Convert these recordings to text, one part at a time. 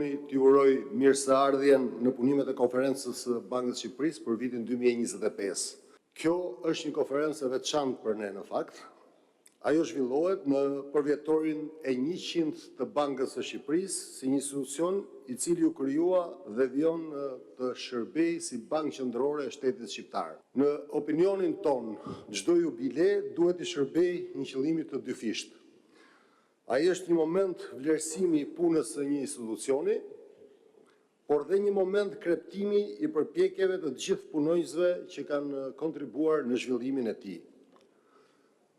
doni t'ju uroj mirëseardhjen në punimet e konferencës së Bankës së Shqipërisë për vitin 2025. Kjo është një konferencë e veçantë për ne në fakt. Ajo zhvillohet për vjetorin e 100 të Bankës së Shqipërisë si një institucion i cili u krijua dhe vijon të shërbejë si bankë qendrore e shtetit shqiptar. Në opinionin ton, çdo jubile duhet të shërbejë një qëllimi të dyfishtë. Ai është një moment vlerësimi i punës së një institucioni, por dhe një moment kreptimi i përpjekjeve të gjithë punonjësve që kanë kontribuar në zhvillimin e tij.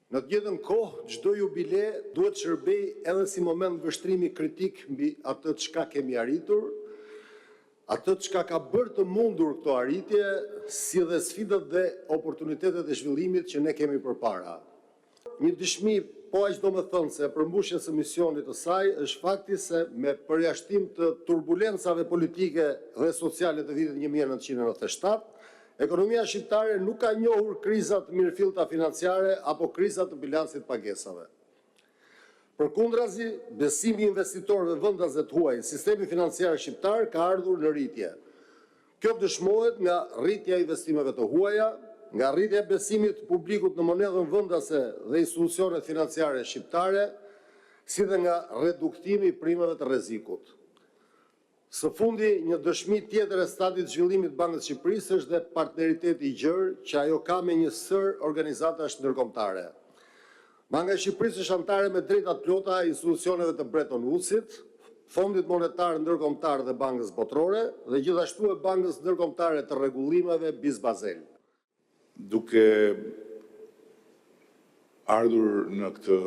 Në të njëjtën kohë, çdo jubile duhet shërbejë edhe si moment vështrimi kritik mbi atë çka kemi arritur, atë çka ka bërë të mundur këto arritje, si dhe sfidat dhe oportunitetet e zhvillimit që ne kemi përpara. Një dëshmi po aq domethënëse e përmbushjes së misionit të saj është fakti se me përjashtim të turbulencave politike dhe sociale të vitit 1997, ekonomia shqiptare nuk ka njohur kriza të mirëfillta financiare apo kriza të bilancit pagesave. Përkundrazi, besimi i investitorëve vendas të huaj, sistemi financiar shqiptar ka ardhur në rritje. Kjo dëshmohet nga rritja e investimeve të huaja, nga rritja e besimit të publikut në monedhën vendase dhe institucionet financiare shqiptare, si dhe nga reduktimi i primave të rrezikut. Së fundi, një dëshmi tjetër e stadit zhvillimit të Bankës së Shqipërisë është dhe partneriteti i gjerë që ajo ka me një sër organizatash ndërkombëtare. Banka e Shqipërisë është anëtare me drejta të plota e institucioneve të Bretton Woodsit, Fondit Monetar Ndërkombëtar dhe Bankës Botërore dhe gjithashtu e Bankës Ndërkombëtare të Rregullimeve BIS Basel. Duke ardhur në këtë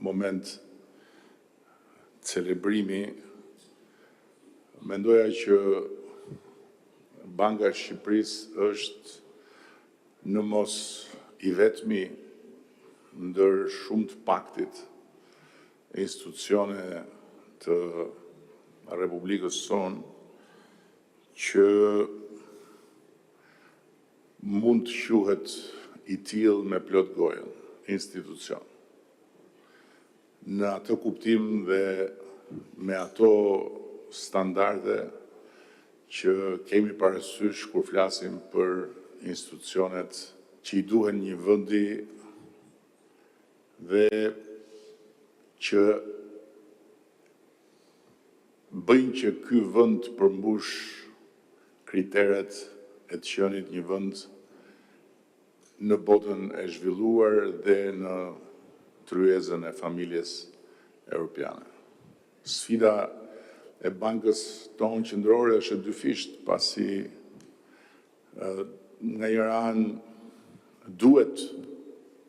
moment celebrimi, mendoja që Banka e Shqipërisë është në mos i vetmi ndër shumë të paktit institucione të Republikës sonë që mund të quhet i tillë me plot gojën, institucion. Në atë kuptim dhe me ato standarde që kemi parasysh kur flasim për institucionet që i duhen një vendi dhe që bëjnë që ky vend të përmbush kriteret e të qenit një vend në botën e zhvilluar dhe në tryezën e familjes europiane. Sfida e bankës tonë qendrore është e dyfisht, pasi nga njëra anë duhet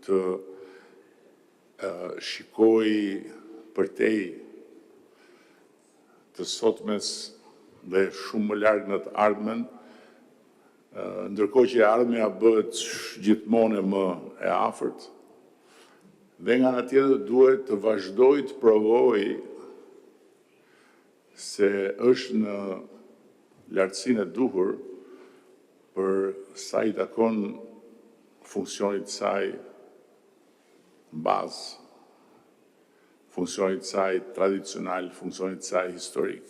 të shikoj përtej të sotmes dhe shumë më larg në të ardhmen, ndërkohë që ardhmja bëhet gjithmonë më e afërt, dhe nga ana tjetër duhet të vazhdoj të provoj se është në lartësinë e duhur për sa i takon funksionit saj bazë, funksionit saj tradicional, funksionit saj historik.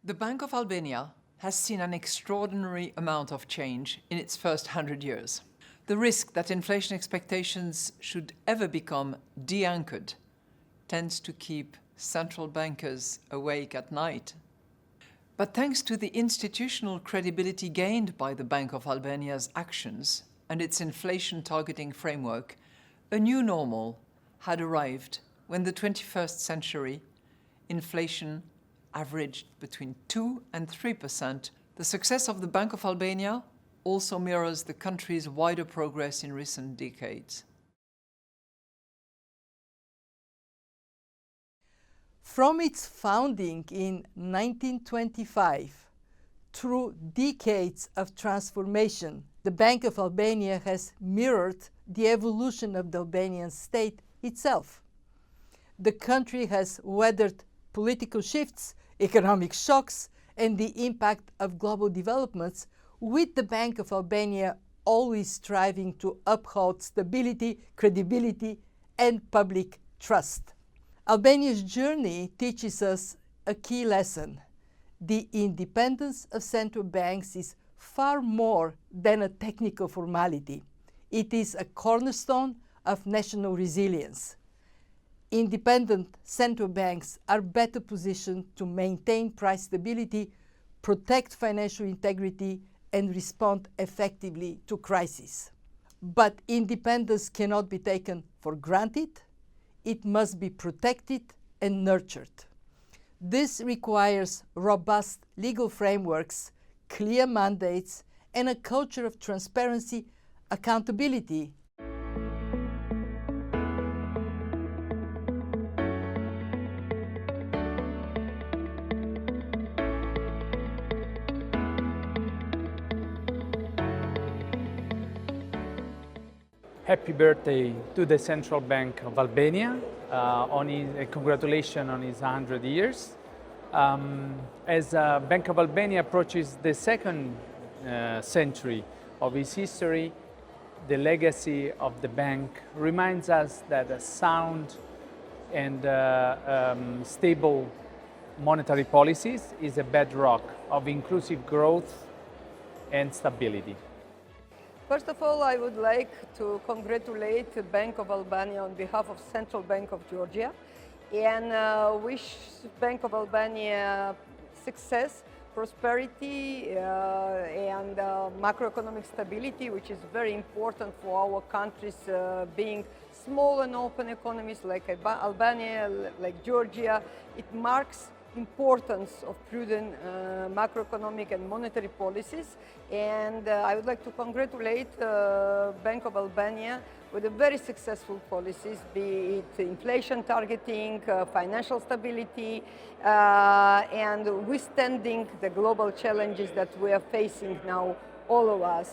The Bank of Albania has seen an extraordinary amount of change in its first 100 years. The risk that inflation expectations should ever become de-anchored tends to keep central bankers awake at night. But thanks to the institutional credibility gained by the Bank of Albania's actions and its inflation targeting framework, a new normal had arrived when the 21st century inflation averaged between 2 and 3%. The success of the Bank of Albania also mirrors the country's wider progress in recent decades. From its founding in 1925, through decades of transformation, the Bank of Albania has mirrored the evolution of the Albanian state itself. The country has weathered political shifts, economic shocks, and the impact of global developments, with the Bank of Albania always striving to uphold stability, credibility, and public trust. Albania's journey teaches us a key lesson. The independence of central banks is far more than a technical formality. It is a cornerstone of national resilience. Independent central banks are better positioned to maintain price stability, protect financial integrity, and respond effectively to crises. But independence cannot be taken for granted. It must be protected and nurtured. This requires robust legal frameworks, clear mandates, and a culture of transparency, accountability. Happy birthday to the Central Bank of Albania. Congratulations on his 100 years. As Bank of Albania approaches the second century of its history, the legacy of the bank reminds us that a sound and stable monetary policies is a bedrock of inclusive growth and stability. First of all, I would like to congratulate the Bank of Albania on behalf of Central Bank of Georgia and wish Bank of Albania success, prosperity and macroeconomic stability, which is very important for our countries being small and open economies like Albania, like Georgia. It marks importance of prudent macroeconomic and monetary policies, and I would like to congratulate Bank of Albania with a very successful policies, be it inflation targeting, financial stability, and withstanding the global challenges that we are facing now, all of us.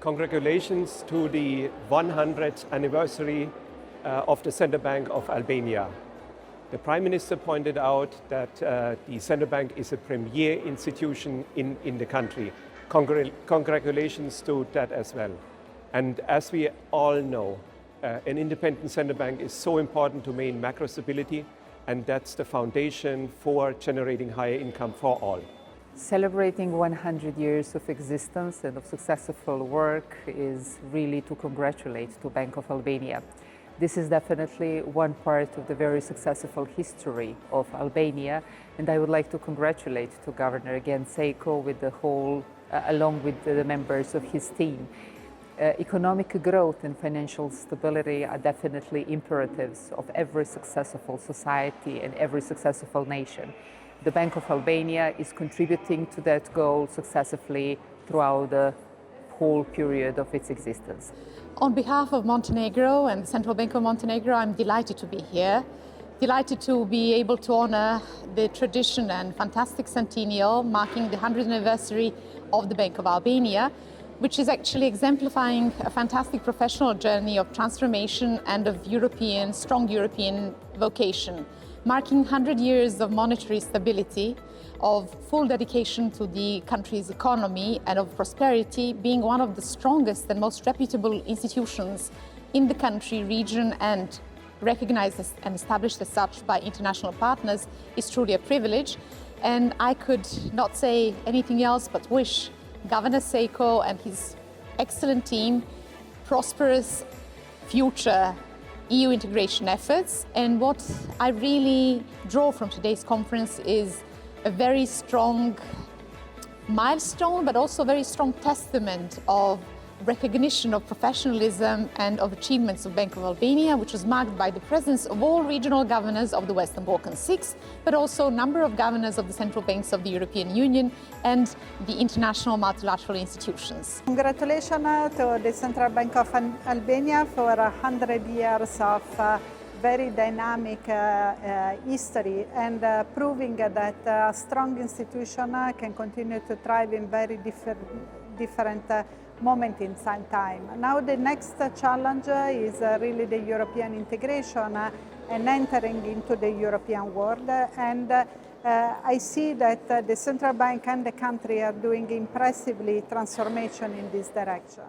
Congratulations to the 100th anniversary of the Central Bank of Albania. The Prime Minister pointed out that the Central Bank is a premier institution in the country. Congratulations to that as well. And as we all know, an independent Central Bank is so important to maintain macro stability, and that's the foundation for generating higher income for all. Celebrating 100 years of existence and of successful work is really to congratulate to Bank of Albania. This is definitely one part of the very successful history of Albania, and I would like to congratulate to Governor again Seiko with the whole, along with the members of his team. Economic growth and financial stability are definitely imperatives of every successful society and every successful nation. The Bank of Albania is contributing to that goal successfully throughout the whole period of its existence. On behalf of Montenegro and the Central Bank of Montenegro, I'm delighted to be here. Delighted to be able to honor the tradition and fantastic centennial marking the 100th anniversary of the Bank of Albania, which is actually exemplifying a fantastic professional journey of transformation and of strong European vocation. Marking 100 years of monetary stability, of full dedication to the country's economy and of prosperity, being one of the strongest and most reputable institutions in the country, region, and recognized and established as such by international partners is truly a privilege. And I could not say anything else but wish Governor Seiko and his excellent team prosperous future EU integration efforts. And what I really draw from today's conference is a very strong milestone, but also a very strong testament of recognition of professionalism and of achievements of Bank of Albania, which was marked by the presence of all regional governors of the Western Balkans 6, but also a number of governors of the central banks of the European Union and the international multilateral institutions. Congratulations to the Central Bank of Albania for 100 years of very dynamic history and proving that a strong institution can continue to thrive in very different moment in time. Now the next challenge is really the European integration and entering into the European world. And I see that the central bank and the country are doing impressively transformation in this direction.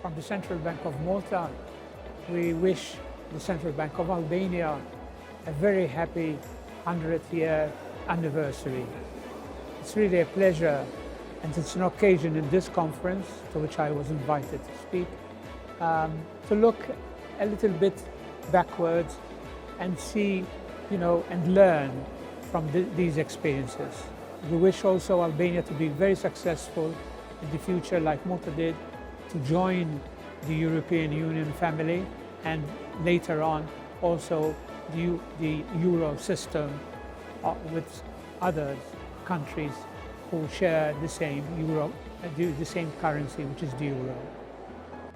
From the Central Bank of Malta, we wish the Central Bank of Albania a very happy 100th year anniversary. It's really a pleasure, and it's an occasion in this conference, to which I was invited to speak, to look a little bit backwards and see, and learn from these experiences. We wish also Albania to be very successful in the future, like Malta did, to join the European Union family, and later on also the Euro system with other countries who share the same Euro, the same currency, which is the Euro.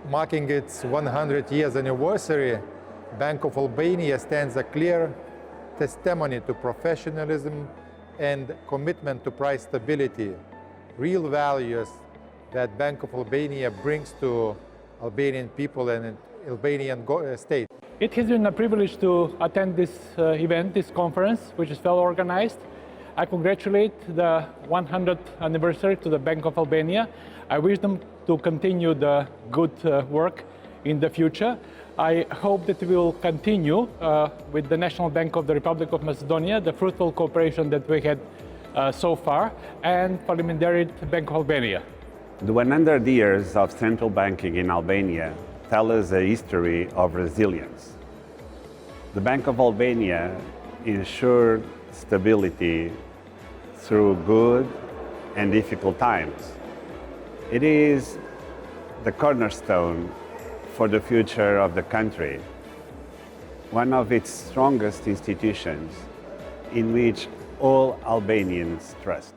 Marking its 100 years anniversary, Bank of Albania stands a clear testimony to professionalism and commitment to price stability, real values that Bank of Albania brings to Albanian people and Albanian state. It has been a privilege to attend this event, this conference, which is well organized. I congratulate the 100th anniversary to the Bank of Albania. I wish them to continue the good work in the future. I hope that we will continue with the National Bank of the Republic of Macedonia, the fruitful cooperation that we had so far, and Parliamentary Bank of Albania. The 100 years of central banking in Albania tell us a history of resilience. The Bank of Albania ensured stability through good and difficult times. It is the cornerstone for the future of the country, one of its strongest institutions in which all Albanians trust.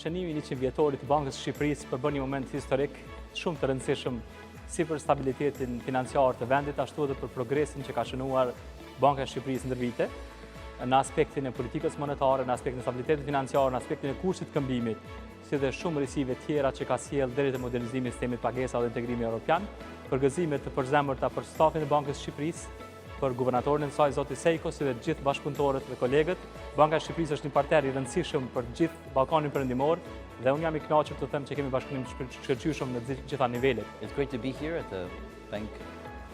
Shënimi 100 vjetorit të Bankës Shqipërisë përbën një moment historik shumë të rëndësishëm si për stabilitetin financiar të vendit, ashtu edhe për progresin që ka shënuar Banka e Shqipërisë ndër vite, në aspektin e politikës monetare, në aspektin e stabilitetit financiar, në aspektin e kushtit të këmbimit, si dhe shumë risive tjera që ka sjell deri te modernizimi i sistemit pagesa dhe integrimi evropian, përgëzime të përzemërta për stafin e Bankës Shqipërisë, për guvernatorin e saj zoti Sejko, si dhe gjithë bashkëpunëtorët dhe kolegët. Banka e Shqipërisë është një partner i rëndësishëm për gjithë Ballkanin Perëndimor dhe unë jam i kënaqur të them që kemi bashkëpunim të shkëlqyeshëm në gjitha nivelet. It's great to be here at the Bank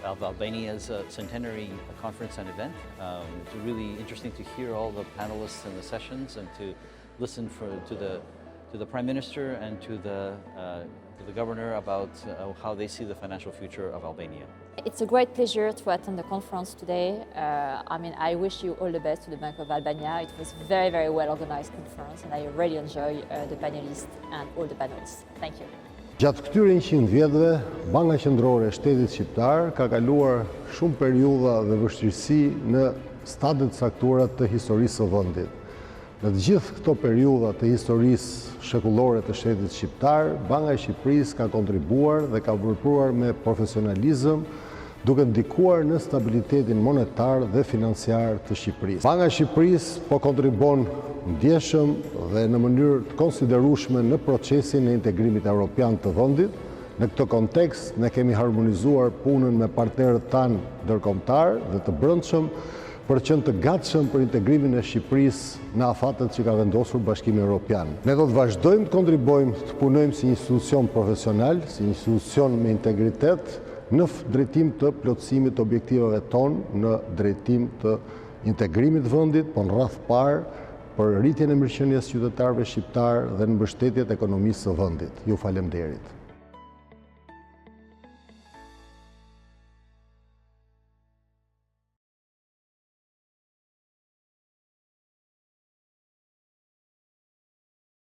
of Albania's centenary conference and event. It's really interesting to hear all the panelists in the sessions and to listen to the Prime Minister and to the Governor about how they see the financial future of Albania. It's a great pleasure to attend the conference today. I wish you all the best to the Bank of Albania. It was a very, very well organized conference and I really enjoy the panelists and all the panels. Thank you. Gjatë këtyre 100 vjetëve, Banka Qendrore e Shtetit Shqiptar ka kaluar shumë periudha dhe vështirësi në stadët caktuara të historisë së vendit. Në të gjithë këto periudha të historisë shekullore të Shtetit Shqiptar, Banka e Shqipërisë ka kontribuar dhe ka vepruar me profesionalizëm, duke ndikuar në stabilitetin monetar dhe financiar të Shqipërisë. Banka e Shqipërisë po kontribon ndjeshëm dhe në mënyrë të konsiderueshme në procesin e integrimit evropian të vendit. Në këtë kontekst, ne kemi harmonizuar punën me partnerët tanë ndërkombëtar dhe të brendshëm për qenë të gatshëm për integrimin e Shqipërisë në afatet që ka vendosur Bashkimi Evropian. Ne do të vazhdojmë të kontribojmë, të punojmë si institucion profesional, si institucion me integritet, në drejtim të plotësimit të objektivave tonë, në drejtim të integrimit të vendit, po në radh parë për rritjen e mirëqenies qytetarëve shqiptar dhe në mbështetjet ekonomisë së vendit. Ju falemnderit.